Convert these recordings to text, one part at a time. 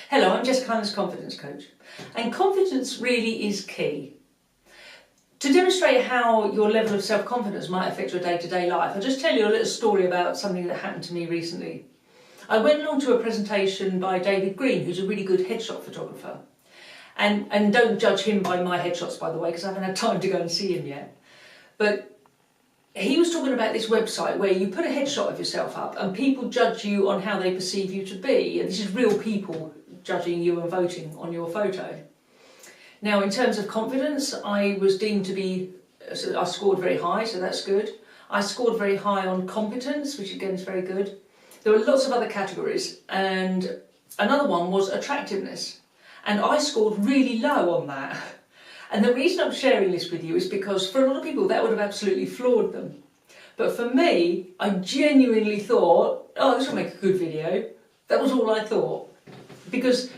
Hello, I'm Jessica Hylands, confidence coach, and confidence really is key. To demonstrate how your level of self-confidence might affect your day-to-day life, I'll just tell you a little story about something that happened to me recently. I went along to a presentation by David Green, who's a really good headshot photographer. And don't judge him by my headshots, by the way, because I haven't had time to go and see him yet. But he was talking about this website where you put a headshot of yourself up and people judge you on how they perceive you to be. And this is real people judging you and voting on your photo. Now, in terms of confidence, I was deemed to be, I scored very high, so that's good. I scored very high on competence, which again is very good. There were lots of other categories, and another one was attractiveness. And I scored really low on that. And the reason I'm sharing this with you is because for a lot of people that would have absolutely floored them. But for me, I genuinely thought, oh, this will make a good video. That was all I thought. Because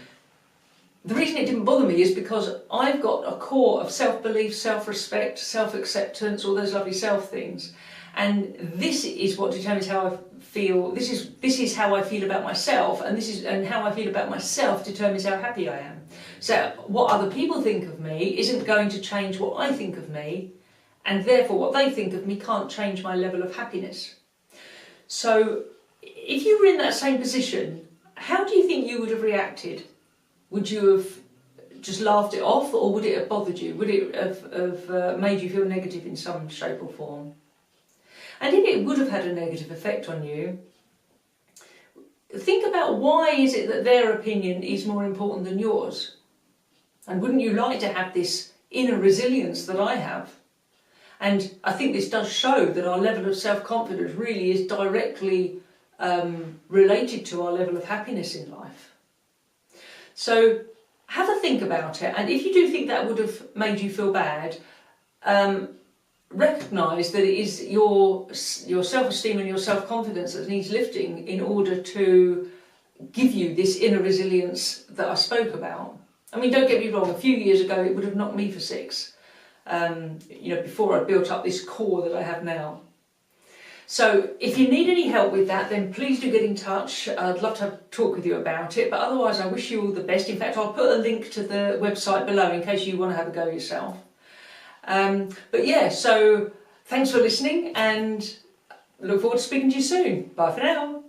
the reason it didn't bother me is because I've got a core of self-belief, self-respect, self-acceptance, all those lovely self things. And this is what determines how I feel. This is how I feel about myself, and how I feel about myself determines how happy I am. So what other people think of me isn't going to change what I think of me, and therefore what they think of me can't change my level of happiness. So if you were in that same position, how do you think you would have reacted? Would you have just laughed it off, or would it have bothered you? Would it have made you feel negative in some shape or form? And if it would have had a negative effect on you, think about why is it that their opinion is more important than yours? And wouldn't you like to have this inner resilience that I have? And I think this does show that our level of self-confidence really is directly related to our level of happiness in life. So have a think about it, and if you do think that would have made you feel bad, recognise that it is your self-esteem and your self-confidence that needs lifting in order to give you this inner resilience that I spoke about. I mean, don't get me wrong, a few years ago it would have knocked me for six, before I built up this core that I have now. So if you need any help with that, then please do get in touch. I'd love to talk with you about it, but otherwise I wish you all the best. In fact, I'll put a link to the website below in case you want to have a go yourself. But yeah, so thanks for listening, and look forward to speaking to you soon. Bye for now.